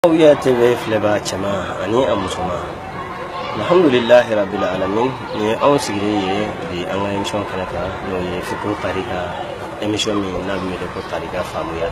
ويا تبي فلبا كما أني أمسما الحمد لله رب العالمين ني أو سيري بي أنا يمشون كنكا نو يفكر طريقة يمشون من نبي ملكو طريقة فامويا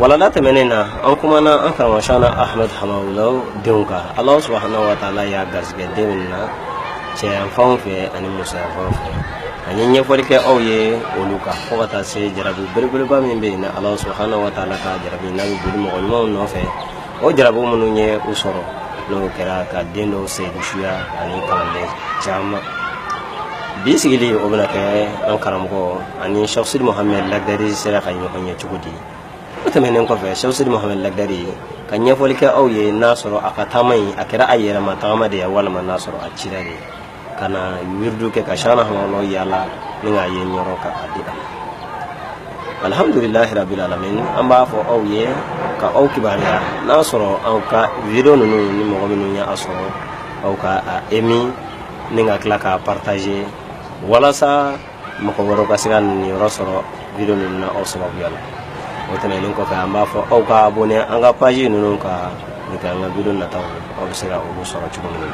ولا لا تمنينا أنكم أنا أنكر وشانا أحمد حماولو دونكا الله سبحانه وتعالى يا غرزك ديننا شيء فهم في أني موسى فهم في أني نفرك أو ولوكا هو تاسي جربوا بربربا من بيننا الله سبحانه وتعالى كجربوا نبي بالمغلمون نوفه أو جربوا منوني وصرو لو كرا كدينو سيدشيا أني كمالي جام بيسيلي أبناء أنكرمكو أني شخص محمد لقدري سرقة يوكني تقولي وتمنين كفى شخص محمد لقدري كان يفولك أو ناصر أكتامي أكرا أيرا ما تامد يا ولا ما ناصر أتشيري كان يردو كشانا الله يلا نعى ينيروك أديا الحمد لله رب العالمين أما فو أو كأو كباريا ناصر أو كفيديو نو نمغمنو يا أصر أو كأمي نعى كلاكا بارتاجي ولا سا مكوروك سكان يرسل فيديو نو أصر بيلا وتمنين كفى أما فو أو كأبوني أنغا باجي نو كأنغا فيديو نتاو أو سكا أو سورة تكونون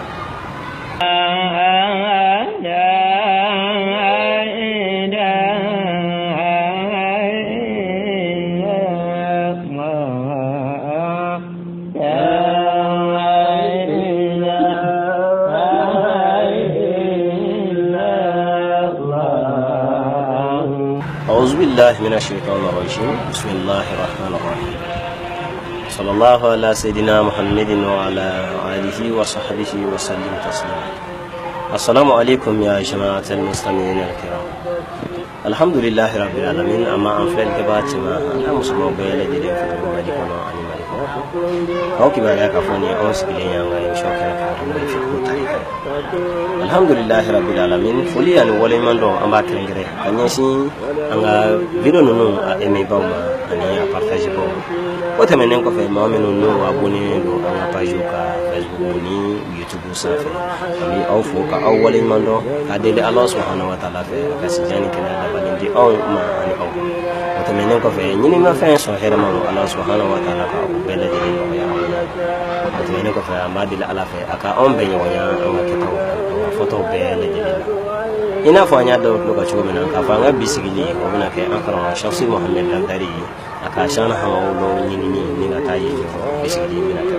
أعوذ بالله من الشيطان الرجيم بسم الله الرحمن الرحيم صلى الله على سيدنا محمد وعلى آله وصحبه وسلم تسليما السلام عليكم يا جماعة المسلمين الكرام الحمد لله رب العالمين أما أنفل كباتما أنا مسلم بيلا دي في مالكنا أني مالكنا أو كباريا كفوني أو سكلين يا شوكنا كارم في كوتاريكا الحمد لله رب العالمين فولي أنا ولي من دو أما كرنجري أنيسي أنا فيديو نونو أمي باوما أني أبارتاجي باوما وتمنين كفي مامنو نو أبوني دو أنا باجوكا فيسبوك ني يوتيوب سافي أمي أو فوكا أو ولي من دو أدلي الله سبحانه وتعالى في كسجاني كنا لبالندي أو ما أني أو وتمنين كفي نيني ما فين سوهر مانو الله سبحانه وتعالى كأو بلدي يا وتمنين كفي أما دل على في أكا أم بيني ويا أما كتاو foto bele jeli ina fo anya do ko ko mena ka fa nga bisigili o mena ke akara shakhsi muhammad landari aka shana hawo lo ni nga tayi bisigili mena ka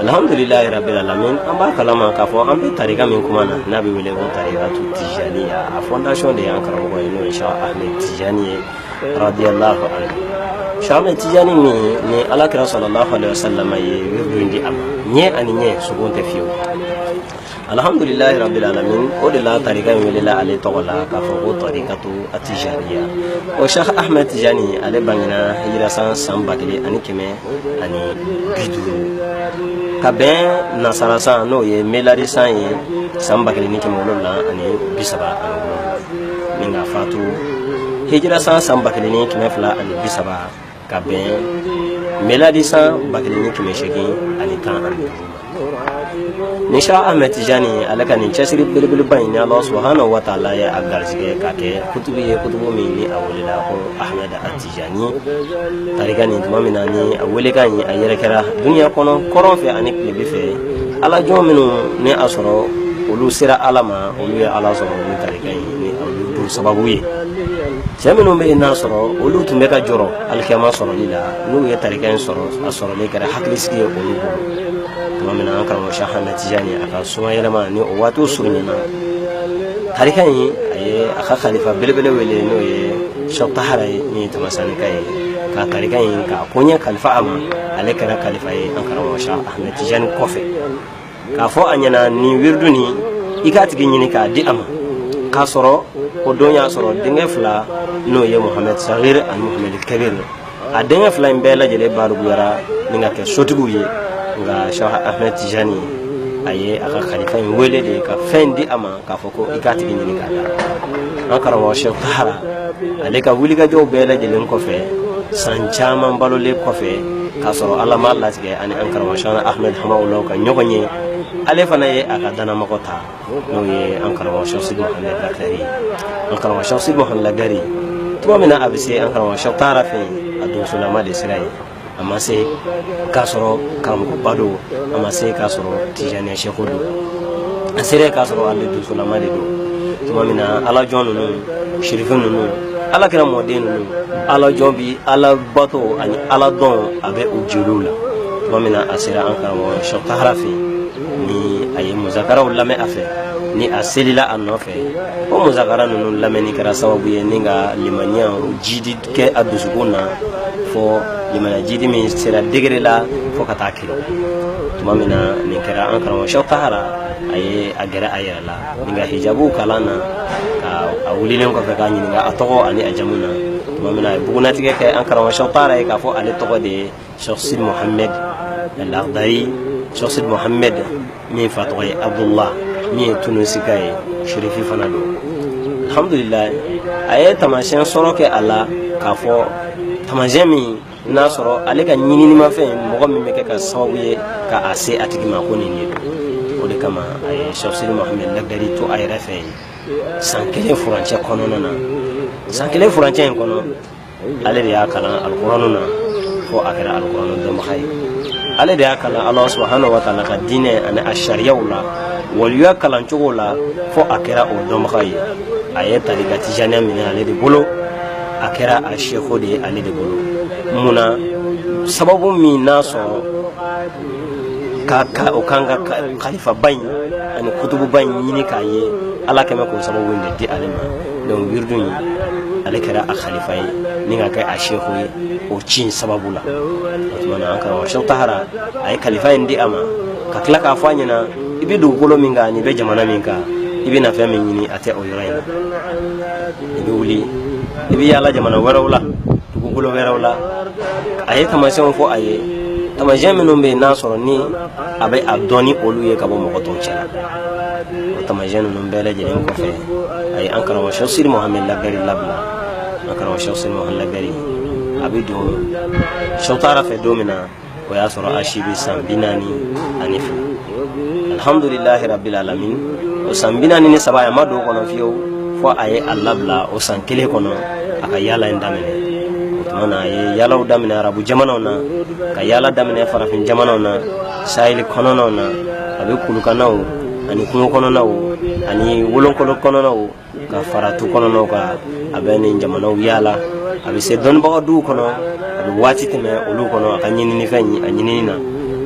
alhamdulillah rabbil alamin amba kalama ka fo ambe tariga min kuma na nabi wele ko tariga tu tijaniya a fondation de akara ko ino insha ahmed tijani radiyallahu anhu shama tijani ni alakira sallallahu alaihi wasallam ye wirdundi am nye ani nye sugunte fiyo alhamdulillah rabbil alamin o de la tariqa welela ale togola ka fo tariqatu atijaniya o sheikh ahmed tijani ale bangina hijra san bakili ani keme ani bidu ka ben nasara san no ye melari san ye san bakili ni keme wolola ani bisaba ani ninga fatu hijra san bakili ni keme fla ani bisaba ka ben melari san bakili ni keme shegi ani kan ani nisha ahmed tijani alaka ni chasiri bilbil bayni allah subhanahu wa ta'ala ya agarjige kake kutubu mini awlila ko ahmed atijani tariga ni mamina ni awlika ni ayere kara dunya kono koron fe anik libi fe ala jominu ni asoro ulu sira alama ulu ya ala soro ni tariga ni ulu sababu yi jaminu be nasoro ulu tumbe ka joro alkiyama soro lila nu ya tariga soro asoro le kara hakliski ulu mamina ankara wa shaha natijani aka suma yelama ni o wato surnyina tarikan yi ay aka khalifa bilbile wele no ye shaqtahara ni tamasani kai ka tarikan yi ka kunya khalifa ama alekara khalifa yi ankara wa shaha ahmed tijani kofe ka fo anyana ni wirduni ikatigi nyini ka di ama ka soro o donya soro dinga fla no ye muhammad saghir an muhammad kabir a dinga fla mbela jele baru yara ninga ke sotugu yi nga Sheikh Ahmed Tijani aye aka khalifa wele de ka fendi ama ka foko ikati ni ka da akara wa Sheikh Tahara aleka wuliga jo bela jelen ko fe san chama balole ko fe ka soro Allah ma Allah tige ani ankara wa Sheikh Ahmed Hamawlo ka nyogonye ale fana ye aka dana makota no ye ankara wa Sheikh Sidi Mohamed Lakari ankara wa Sheikh Sidi Mohamed Lakari to mina abise ankara wa Sheikh Tahara fe adu sulama de sirai ama se k'a sɔrɔ karamɔgɔba don a ma se k'a sɔrɔ tijaniya seko don a sera k'a sɔrɔ ale dusulama de don tuma min na ala jɔn ninnu shirifu ninnu ala kɛra mɔden ninnu ala jɔn bi ala bato ani ala dɔn a bɛ u jeliw la tuma min na a sera an karamɔgɔ Sheikh Tahara fɛ ni a ye muzakaraw lamɛn a fɛ ni a selila a nɔfɛ o muzakara ninnu lamɛnni kɛra sababu ye ni ka limaniya jidi kɛ a dusukun na fɔ limaniya jidi min sera degere la fɔ ka taa kiri tuma min na nin kɛra an karamɔgɔ Sheikh Tahara a ye a gɛrɛ a yɛrɛ la ni ka hijabu kalan na ka a wulilen kɔfɛ k'a ɲininka a tɔgɔ ani a jamu na tuma min na a ye bugunatigɛ kɛ an karamɔgɔ Sheikh Tahara ye k'a fɔ ale tɔgɔ de ye Sheikh Sidi Mohamed Al-Akhdari Sheikh Sidi Mohamed min fa tɔgɔ ye Abdullah min ye tunusika ye sherifi fana don alhamdulillah a ye tamasiyɛn sɔrɔ kɛ a la k'a fɔ tamasiyɛn min n'a sɔrɔ ale ka ɲininimafɛn mɔgɔ min bɛ kɛ ka sababu ye ka a se a tigi ma ko nin de don o de kama a ye Sheikh Sidi Mohamed Al-Akhdari to a yɛrɛ fɛ san 1 furancɛ kɔnɔna na san 1 furancɛ in kɔnɔ ale de y'a kalan alkuranu na fo a kɛra alkuranu dɔnbaga ye ale de y'a kalan Allah subhanahu wa ta'ala ka diinɛ ani a sariyaw la waliya kalan cogo la fo a kɛra o dɔnbaga ye a ye tarika tijaniya minɛ ale de bolo a kɛra a sheko de ye ale de bolo munna sababu min n'a sɔrɔ o kan ka kalifaba in ani kutububa in ɲini k'a ye ala kɛmɛ k'o sababu in de di ale ma donc wirdu in ale kɛra a khalifa ye ni ka kɛ a sheko ye o ci in sababu la o tuma na an karamɔgɔ Sheikh Tahara a ye kalifa in di a ma ka tila k'a fɔ a ɲɛna i bɛ dugukolo min kan ni bɛ jamana min kan i bɛ na fɛn min ɲini a tɛ o yɔrɔ in na i bɛ wuli i bɛ yaala jamana wɛrɛw la dugukolo wɛrɛw la a ye tamasiyɛnw fɔ a ye tamasiyɛn minnu bɛ yen n'a sɔrɔ ni a bɛ a dɔn ni olu ye ka bɔ mɔgɔ tɔw cɛ la o tamasiyɛn ninnu bɛɛ lajɛlen kɔfɛ a ye an karamɔgɔ Sheikh Sidi Mohamed Al-Akhdari labila an karamɔgɔ Sheikh Sidi Mohamed Al-Akhdari a bɛ don Sheikh Tahara fɛ don min na o y'a sɔrɔ a si bɛ san 42 alhamdulillahi rabbil alamin o san 43 a ma don o kɔnɔ fiyewu fo a ye a labila o san 1 kɔnɔ a ka yaala in daminɛ o tuma na a ye yaalaw daminɛ arabu jamanaw na ka yaala daminɛ farafin jamanaw na saheli kɔnɔnaw na a bɛ kulukanaw ani kungo kɔnɔnaw ani wolonkolo kɔnɔnaw ka fara tu kɔnɔnaw kan a bɛ nin jamanaw yaala a bɛ se dɔnnibaga duw kɔnɔ a bɛ waati tɛmɛ olu kɔnɔ a ka ɲininifɛn a ɲinini na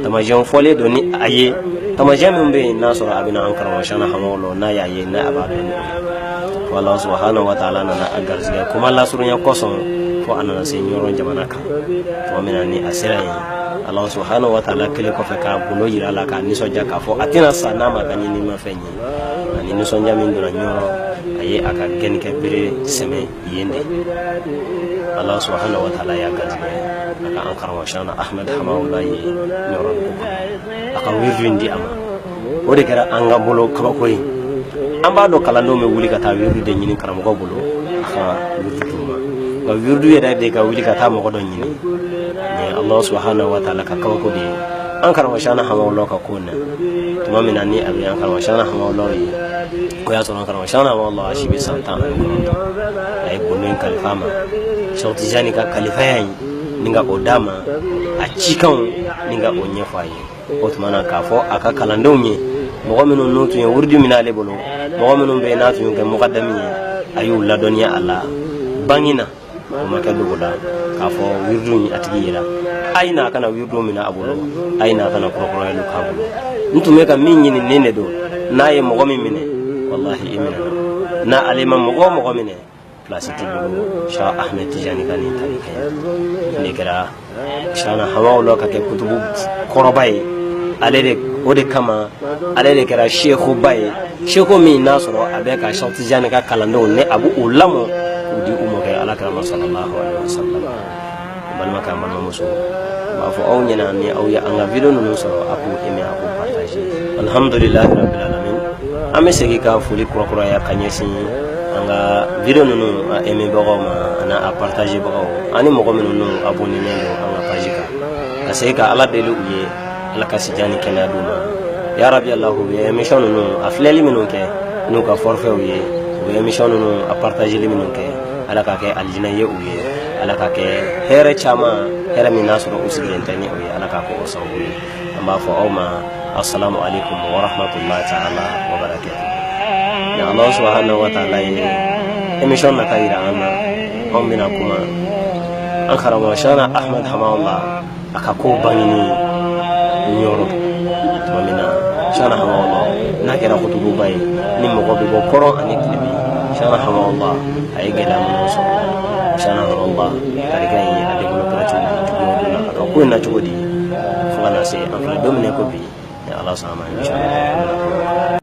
tamasiyɛn fɔlen don ni a ye tamasiyɛn min bɛ yen n'a sɔrɔ a bɛ na an karamɔgɔ Sheikh Hamawolo n'a y'a ye n'a a b'a dɔn fo Allah subhanahu wa ta'ala nana a garisɛgɛ kuma lasurunya kɔsɔn fo a nana se ɲɔrɔ jamana kan tuma min na ni a sera yen Allah subhanahu wa ta'ala kelen kɔfɛ k'a gundo yira a la k'a nisɔndiya k'a fɔ a tɛna sa n'a ma ka ɲinimafɛn ye ani nisɔndiya min donna ɲɔrɔ a ye a ka gɛnnikɛ bere sɛmɛ yen de Allah subhanahu wa ta'ala y'a garisɛgɛ a ka an karamɔgɔ Sheikh Ahmed Hamawolo ye ɲɔrɔ dugu kɔnɔ a ka wirdu in di a ma o de kɛra an ka bolo kabako ye an b'a dɔn kalandenw bɛ wuli ka taa wirdu de ɲini karamɔgɔ bolo a ka wirdu d'u ma nka wirdu yɛrɛ de ka wuli ka taa mɔgɔ dɔ ɲini ni Allah subhanahu wa ta'ala ka kabako de ye an karamɔgɔ Sheikh Hamawolo ka ko na tuma min na ni a bɛ an karamɔgɔ Sheikh Hamawolo ye o y'a sɔrɔ an karamɔgɔ Sheikh Hamawolo a si bɛ san 19 a ye gundo in kalifa ma Sheikh Tijani ka kalifaya in ni ka o d'a ma a cikanw ni ka o ɲɛfɔ a ye o tuma na k'a fɔ a ka kalandenw ye mɔgɔ minnu n'u tun ye wirdu min ale bolo mɔgɔ minnu bɛ yen n'a tun y'u kɛ mɔgɔdami ye a y'u ladɔnniya a la bangi na o ma kɛ dogo la k'a fɔ wirdu in a tigi yira a ye n'a kana wirdu minɛ a bolo a ye n'a kana kɔrɔkɔrɔyaliw k'a bolo n tun bɛ ka min ɲini nin de don n'a ye mɔgɔ min minɛ wallahi i minɛ na n'a ale ma mɔgɔ o mɔgɔ minɛ place t'i bolo Sheikh Ahmed Tijani ka nin tali kɛ ne kɛra Sheikh Hamawolo ka kɛ kutubu kɔrɔba ye ale de o de kama ale de kɛra shekuba ye sheko min n'a sɔrɔ a bɛ ka Sheikh Tijani ka kalandenw ne a b'u lamɔ k'u di u mɔkɛ alakira sallallahu alaihi wasallam balimakɛ an balimamuso b'a fɔ aw ɲɛna ni aw ye an ka video ninnu sɔrɔ a k'u aimé a k'u partager alhamdulillahi rabbil alamin an bɛ segin ka foli kurakuraya ka ɲɛsin an ka video ninnu a aimé bagaw ma ani a partager bagaw ani mɔgɔ minnu abonné don an ka page kan ka segin ka ala deli u ye ala ka sijani kɛnɛya d'u ma ya rabbi Allah u ye émission ninnu a filɛli minnu kɛ n'u ka forfait ye u ye émission ninnu a partageli minnu kɛ ala ka kɛ aljina ye u ye ala ka kɛ hɛrɛ caman hera min nasoro usigen tani o ya alaka ko sawu amba fo awma assalamu alaikum wa rahmatullahi ta'ala wa barakatuh ya Allah subhanahu wa ta'ala emission na kaira ana on bina kuma an karama shana Ahmad Hamawalla akako banini nyoro mamina shana Hamawalla na kera kutubu bay ni mo ko be koro ani klibi shana Hamawalla ay gela mo so shana Hamawalla tarigai ade ko platu na akako na chodi fana se an domine ko bi ya Allah sama inshallah